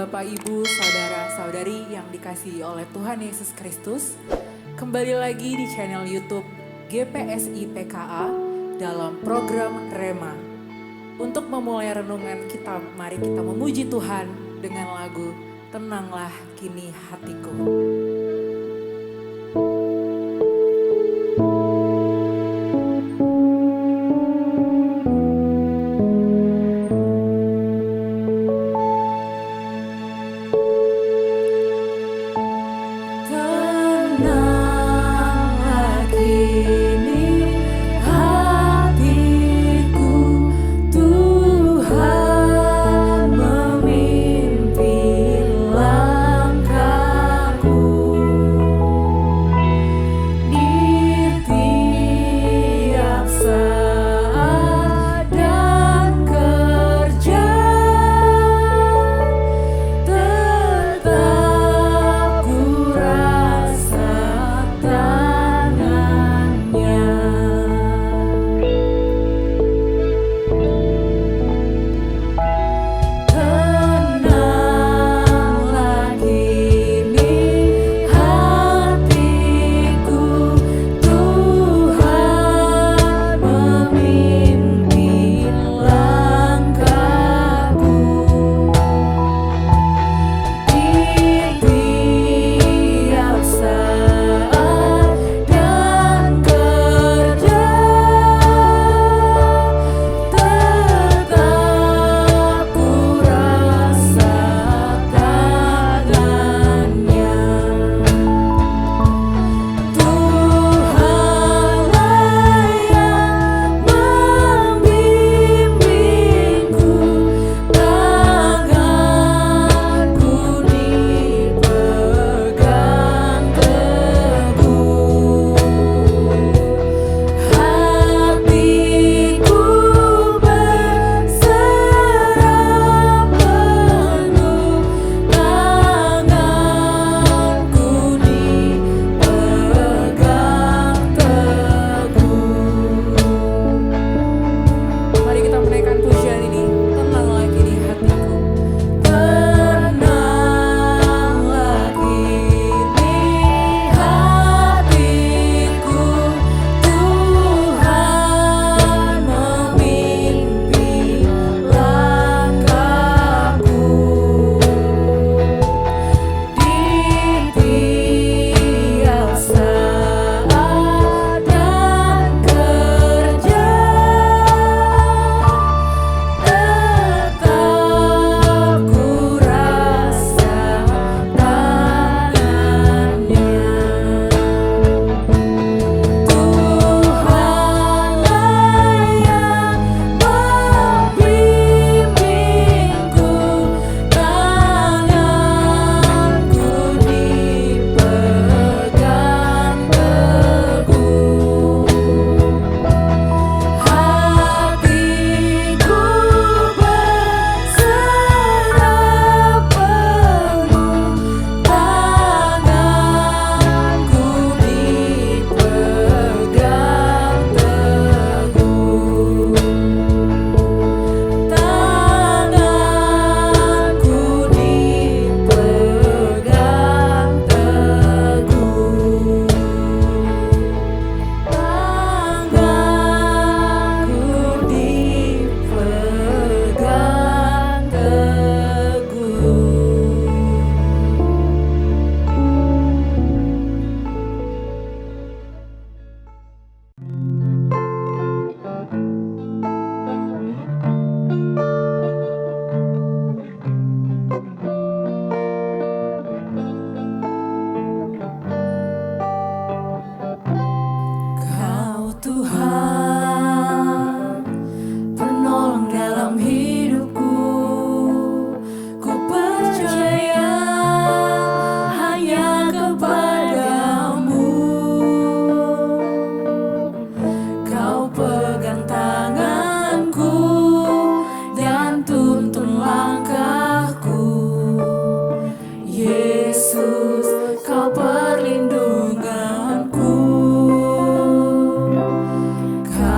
Bapak, Ibu, Saudara-saudari yang dikasihi oleh Tuhan Yesus Kristus. Kembali lagi di channel YouTube GPSI PKA dalam program Rema. Untuk memulai renungan kita, mari kita memuji Tuhan dengan lagu Tenanglah Kini Hatiku. Kau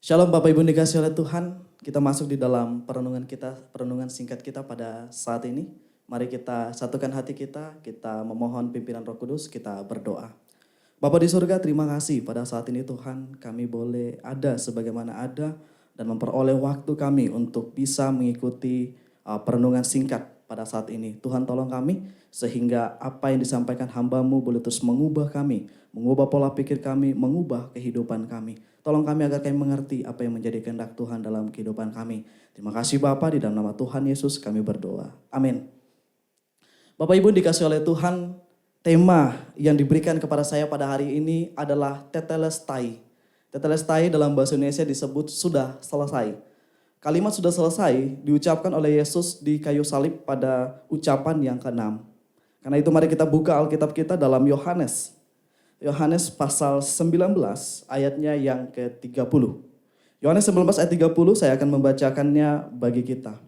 Shalom Bapak Ibu dikasih oleh Tuhan. Kita masuk di dalam perenungan singkat kita pada saat ini. Mari kita satukan hati kita memohon pimpinan Roh Kudus, kita berdoa. Bapa di surga, terima kasih pada saat ini Tuhan, kami boleh ada sebagaimana ada dan memperoleh waktu kami untuk bisa mengikuti perenungan singkat pada saat ini. Tuhan tolong kami sehingga apa yang disampaikan hamba-Mu boleh terus mengubah kami, mengubah pola pikir kami, mengubah kehidupan kami. Tolong kami agar kami mengerti apa yang menjadi kehendak Tuhan dalam kehidupan kami. Terima kasih Bapa, di dalam nama Tuhan Yesus kami berdoa. Amin. Bapak Ibu dikasih oleh Tuhan, tema yang diberikan kepada saya pada hari ini adalah tetelestai. Tetelestai dalam bahasa Indonesia disebut sudah selesai. Kalimat sudah selesai diucapkan oleh Yesus di kayu salib pada ucapan yang ke-6. Karena itu mari kita buka Alkitab kita dalam Yohanes pasal 19 ayatnya yang ke-30. Yohanes 19 ayat 30 saya akan membacakannya bagi kita.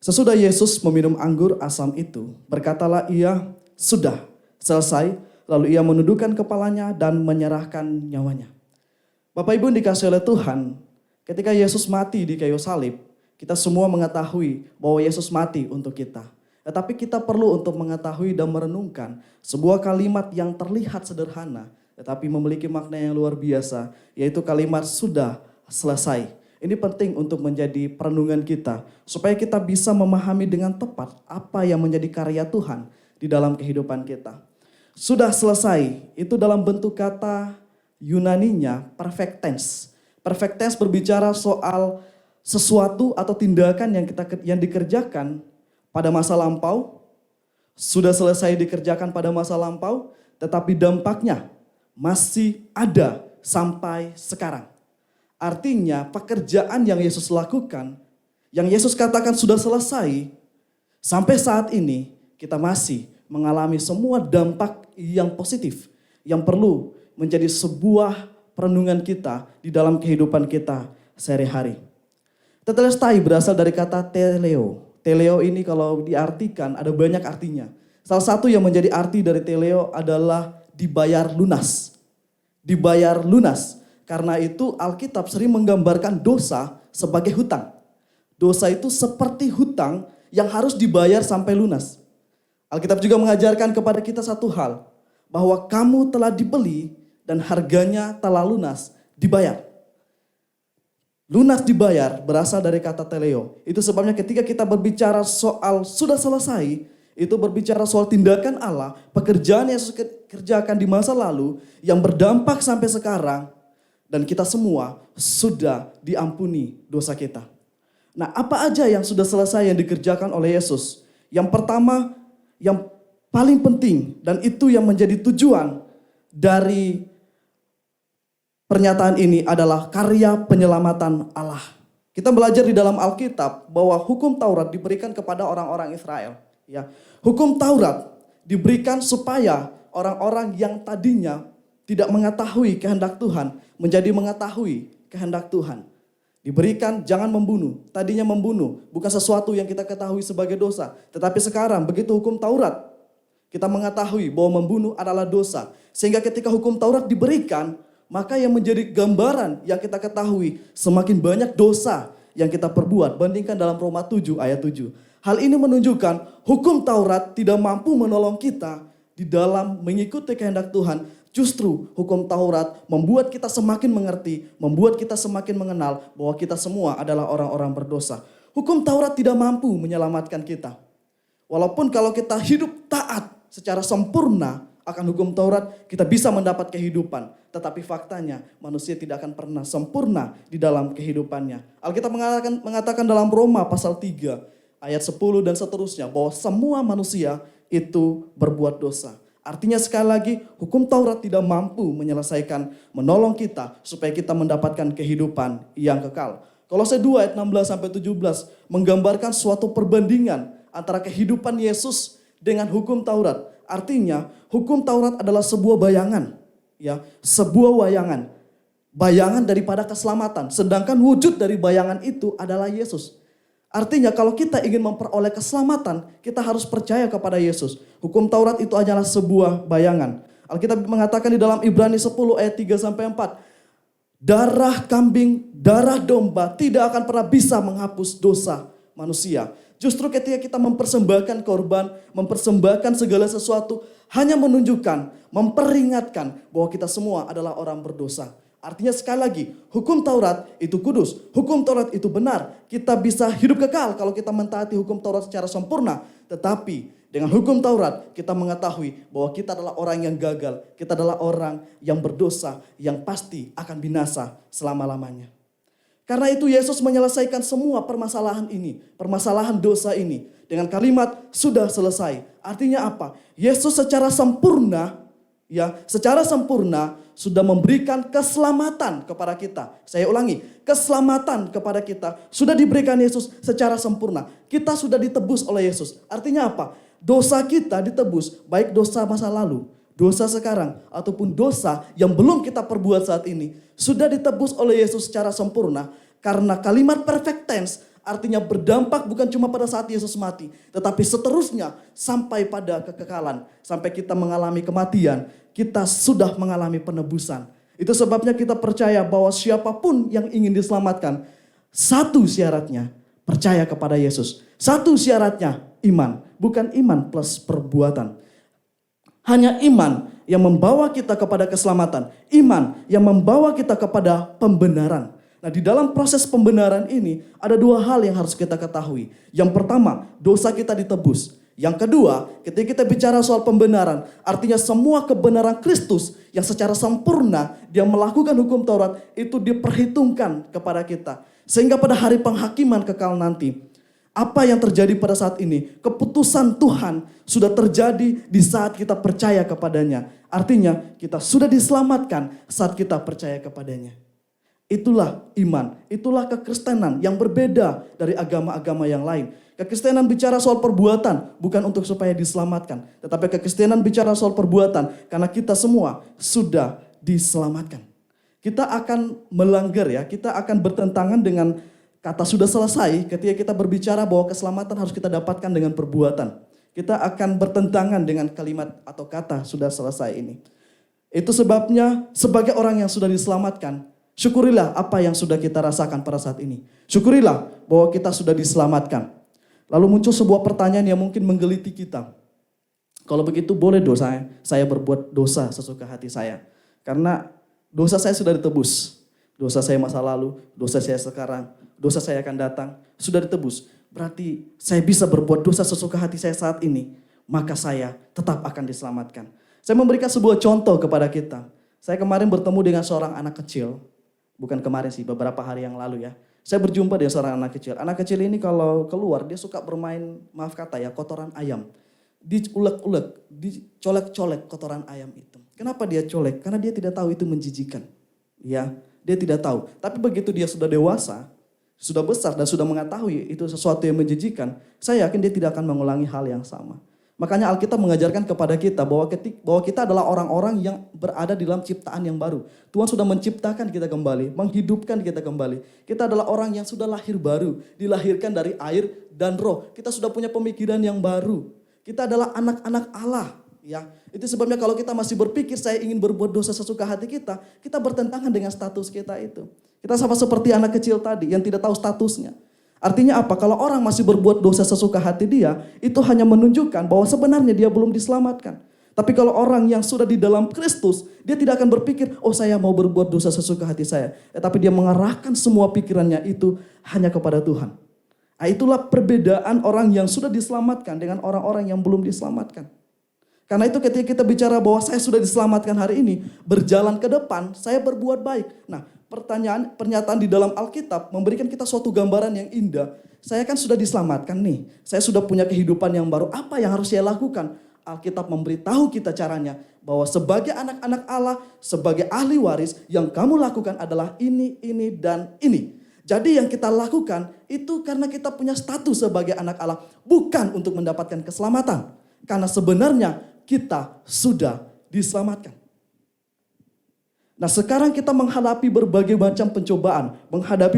Sesudah Yesus meminum anggur asam itu, berkatalah ia, sudah selesai, lalu ia menundukkan kepalanya dan menyerahkan nyawanya. Bapak Ibu dikasih oleh Tuhan, ketika Yesus mati di kayu salib, kita semua mengetahui bahwa Yesus mati untuk kita. Tetapi kita perlu untuk mengetahui dan merenungkan sebuah kalimat yang terlihat sederhana, tetapi memiliki makna yang luar biasa, yaitu kalimat sudah selesai. Ini penting untuk menjadi perenungan kita, supaya kita bisa memahami dengan tepat apa yang menjadi karya Tuhan di dalam kehidupan kita. Sudah selesai, itu dalam bentuk kata Yunaninya perfect tense. Perfect tense berbicara soal sesuatu atau tindakan yang dikerjakan pada masa lampau, sudah selesai dikerjakan pada masa lampau, tetapi dampaknya masih ada sampai sekarang. Artinya pekerjaan yang Yesus lakukan, yang Yesus katakan sudah selesai, sampai saat ini kita masih mengalami semua dampak yang positif, yang perlu menjadi sebuah perenungan kita di dalam kehidupan kita sehari-hari. Tetelestai berasal dari kata teleo. Teleo ini kalau diartikan ada banyak artinya. Salah satu yang menjadi arti dari teleo adalah dibayar lunas. Dibayar lunas. Karena itu Alkitab sering menggambarkan dosa sebagai hutang. Dosa itu seperti hutang yang harus dibayar sampai lunas. Alkitab juga mengajarkan kepada kita satu hal. Bahwa kamu telah dibeli dan harganya telah lunas dibayar. Lunas dibayar berasal dari kata teleo. Itu sebabnya ketika kita berbicara soal sudah selesai, itu berbicara soal tindakan Allah, pekerjaan yang Yesus kerjakan di masa lalu yang berdampak sampai sekarang, dan kita semua sudah diampuni dosa kita. Nah, apa aja yang sudah selesai yang dikerjakan oleh Yesus? Yang pertama, yang paling penting dan itu yang menjadi tujuan dari pernyataan ini adalah karya penyelamatan Allah. Kita belajar di dalam Alkitab bahwa hukum Taurat diberikan kepada orang-orang Israel. Ya, hukum Taurat diberikan supaya orang-orang yang tadinya tidak mengetahui kehendak Tuhan menjadi mengetahui kehendak Tuhan. Diberikan jangan membunuh. Tadinya membunuh bukan sesuatu yang kita ketahui sebagai dosa. Tetapi sekarang begitu hukum Taurat, kita mengetahui bahwa membunuh adalah dosa. Sehingga ketika hukum Taurat diberikan, maka yang menjadi gambaran yang kita ketahui semakin banyak dosa yang kita perbuat. Bandingkan dalam Roma 7 ayat 7. Hal ini menunjukkan hukum Taurat tidak mampu menolong kita di dalam mengikuti kehendak Tuhan. Justru hukum Taurat membuat kita semakin mengerti, membuat kita semakin mengenal bahwa kita semua adalah orang-orang berdosa. Hukum Taurat tidak mampu menyelamatkan kita. Walaupun kalau kita hidup taat secara sempurna akan hukum Taurat, kita bisa mendapat kehidupan. Tetapi faktanya manusia tidak akan pernah sempurna di dalam kehidupannya. Alkitab mengatakan dalam Roma pasal 3 ayat 10 dan seterusnya bahwa semua manusia itu berbuat dosa. Artinya sekali lagi hukum Taurat tidak mampu menyelesaikan, menolong kita supaya kita mendapatkan kehidupan yang kekal. Kolose 2 ayat 16 sampai 17 menggambarkan suatu perbandingan antara kehidupan Yesus dengan hukum Taurat. Artinya hukum Taurat adalah sebuah bayangan, ya, sebuah wayangan. Bayangan daripada keselamatan, sedangkan wujud dari bayangan itu adalah Yesus. Artinya kalau kita ingin memperoleh keselamatan, kita harus percaya kepada Yesus. Hukum Taurat itu hanyalah sebuah bayangan. Alkitab mengatakan di dalam Ibrani 10 ayat 3 sampai 4, darah kambing, darah domba tidak akan pernah bisa menghapus dosa manusia. Justru ketika kita mempersembahkan korban, mempersembahkan segala sesuatu, hanya menunjukkan, memperingatkan bahwa kita semua adalah orang berdosa. Artinya sekali lagi, hukum Taurat itu kudus, hukum Taurat itu benar. Kita bisa hidup kekal kalau kita mentaati hukum Taurat secara sempurna. Tetapi dengan hukum Taurat kita mengetahui bahwa kita adalah orang yang gagal. Kita adalah orang yang berdosa, yang pasti akan binasa selama-lamanya. Karena itu Yesus menyelesaikan semua permasalahan ini, permasalahan dosa ini dengan kalimat sudah selesai. Artinya apa? Yesus secara sempurna sudah memberikan keselamatan kepada kita. Saya ulangi, keselamatan kepada kita sudah diberikan Yesus secara sempurna. Kita sudah ditebus oleh Yesus. Artinya apa? Dosa kita ditebus, baik dosa masa lalu, dosa sekarang, ataupun dosa yang belum kita perbuat saat ini, sudah ditebus oleh Yesus secara sempurna. Karena kalimat perfect tense artinya berdampak bukan cuma pada saat Yesus mati, tetapi seterusnya sampai pada kekekalan. Sampai kita mengalami kematian, kita sudah mengalami penebusan. Itu sebabnya kita percaya bahwa siapapun yang ingin diselamatkan, satu syaratnya percaya kepada Yesus. Satu syaratnya iman, bukan iman plus perbuatan. Hanya iman yang membawa kita kepada keselamatan. Iman yang membawa kita kepada pembenaran. Nah, di dalam proses pembenaran ini ada dua hal yang harus kita ketahui. Yang pertama, dosa kita ditebus. Yang kedua, ketika kita bicara soal pembenaran, artinya semua kebenaran Kristus yang secara sempurna dia melakukan hukum Taurat itu diperhitungkan kepada kita. Sehingga pada hari penghakiman kekal nanti, apa yang terjadi pada saat ini? Keputusan Tuhan sudah terjadi di saat kita percaya kepadanya. Artinya kita sudah diselamatkan saat kita percaya kepadanya. Itulah iman, itulah kekristenan yang berbeda dari agama-agama yang lain. Kekristenan bicara soal perbuatan, bukan untuk supaya diselamatkan. Tetapi kekristenan bicara soal perbuatan, karena kita semua sudah diselamatkan. Kita akan melanggar kita akan bertentangan dengan kata sudah selesai ketika kita berbicara bahwa keselamatan harus kita dapatkan dengan perbuatan. Kita akan bertentangan dengan kalimat atau kata sudah selesai ini. Itu sebabnya sebagai orang yang sudah diselamatkan, syukurilah apa yang sudah kita rasakan pada saat ini. Syukurilah bahwa kita sudah diselamatkan. Lalu muncul sebuah pertanyaan yang mungkin menggeliti kita. Kalau begitu boleh saya berbuat dosa sesuka hati saya. Karena dosa saya sudah ditebus. Dosa saya masa lalu, dosa saya sekarang, dosa saya akan datang, sudah ditebus. Berarti saya bisa berbuat dosa sesuka hati saya saat ini. Maka saya tetap akan diselamatkan. Saya memberikan sebuah contoh kepada kita. Saya kemarin bertemu dengan seorang anak kecil. Bukan kemarin sih, beberapa hari yang lalu ya. Saya berjumpa dengan seorang anak kecil. Anak kecil ini kalau keluar dia suka bermain, maaf kata kotoran ayam. Diulek-ulek, dicolek-colek kotoran ayam itu. Kenapa dia colek? Karena dia tidak tahu itu menjijikan. Ya, dia tidak tahu. Tapi begitu dia sudah dewasa, sudah besar dan sudah mengetahui itu sesuatu yang menjijikan, saya yakin dia tidak akan mengulangi hal yang sama. Makanya Alkitab mengajarkan kepada kita bahwa kita adalah orang-orang yang berada di dalam ciptaan yang baru. Tuhan sudah menciptakan kita kembali, menghidupkan kita kembali. Kita adalah orang yang sudah lahir baru, dilahirkan dari air dan roh. Kita sudah punya pemikiran yang baru. Kita adalah anak-anak Allah. Ya, itu sebabnya kalau kita masih berpikir saya ingin berbuat dosa sesuka hati kita bertentangan dengan status kita itu. Kita sama seperti anak kecil tadi yang tidak tahu statusnya. Artinya apa? Kalau orang masih berbuat dosa sesuka hati dia, itu hanya menunjukkan bahwa sebenarnya dia belum diselamatkan. Tapi kalau orang yang sudah di dalam Kristus, dia tidak akan berpikir, oh saya mau berbuat dosa sesuka hati saya. Tapi dia mengarahkan semua pikirannya itu hanya kepada Tuhan. Nah, itulah perbedaan orang yang sudah diselamatkan dengan orang-orang yang belum diselamatkan. Karena itu ketika kita bicara bahwa saya sudah diselamatkan hari ini, berjalan ke depan, saya berbuat baik. Nah, pernyataan di dalam Alkitab memberikan kita suatu gambaran yang indah. Saya kan sudah diselamatkan nih. Saya sudah punya kehidupan yang baru. Apa yang harus saya lakukan? Alkitab memberitahu kita caranya. Bahwa sebagai anak-anak Allah, sebagai ahli waris, yang kamu lakukan adalah ini, dan ini. Jadi yang kita lakukan itu karena kita punya status sebagai anak Allah. Bukan untuk mendapatkan keselamatan. Karena sebenarnya kita sudah diselamatkan. Nah, sekarang kita menghadapi berbagai macam pencobaan, menghadapi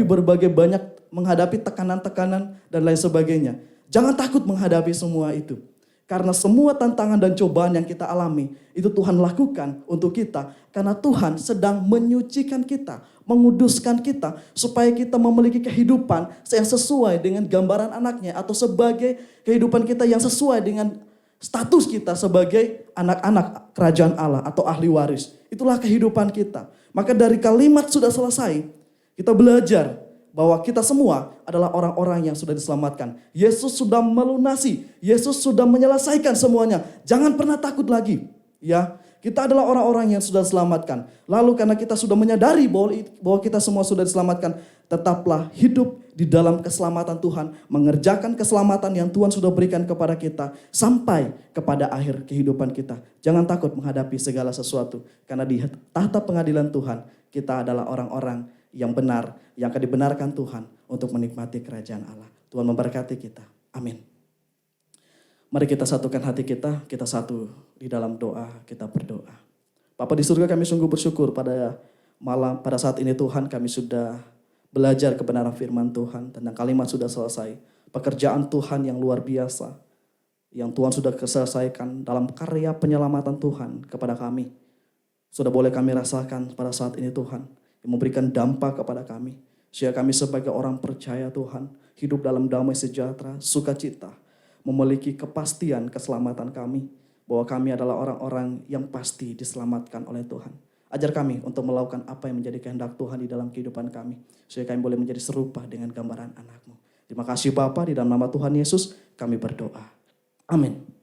tekanan-tekanan dan lain sebagainya. Jangan takut menghadapi semua itu. Karena semua tantangan dan cobaan yang kita alami, itu Tuhan lakukan untuk kita. Karena Tuhan sedang menyucikan kita, menguduskan kita, supaya kita memiliki kehidupan yang sesuai dengan gambaran anaknya, atau sebagai kehidupan kita yang sesuai dengan status kita sebagai anak-anak kerajaan Allah atau ahli waris. Itulah kehidupan kita. Maka dari kalimat sudah selesai, kita belajar bahwa kita semua adalah orang-orang yang sudah diselamatkan. Yesus sudah melunasi, Yesus sudah menyelesaikan semuanya. Jangan pernah takut lagi. Ya, kita adalah orang-orang yang sudah diselamatkan. Lalu karena kita sudah menyadari bahwa kita semua sudah diselamatkan, tetaplah hidup di dalam keselamatan Tuhan, mengerjakan keselamatan yang Tuhan sudah berikan kepada kita sampai kepada akhir kehidupan kita. Jangan takut menghadapi segala sesuatu, karena di tahta pengadilan Tuhan kita adalah orang-orang yang benar, yang akan dibenarkan Tuhan untuk menikmati kerajaan Allah. Tuhan memberkati kita. Amin. Mari kita satukan hati kita satu di dalam doa, kita berdoa. Bapa di surga, kami sungguh bersyukur pada saat ini Tuhan, kami sudah belajar kebenaran firman Tuhan, tentang kalimat sudah selesai. Pekerjaan Tuhan yang luar biasa, yang Tuhan sudah selesaikan dalam karya penyelamatan Tuhan kepada kami. Sudah boleh kami rasakan pada saat ini Tuhan, yang memberikan dampak kepada kami. Sehingga kami sebagai orang percaya Tuhan, hidup dalam damai sejahtera, sukacita, memiliki kepastian keselamatan kami, bahwa kami adalah orang-orang yang pasti diselamatkan oleh Tuhan. Ajar kami untuk melakukan apa yang menjadi kehendak Tuhan di dalam kehidupan kami, sehingga kami boleh menjadi serupa dengan gambaran anak-Mu. Terima kasih Bapa, di dalam nama Tuhan Yesus kami berdoa. Amin.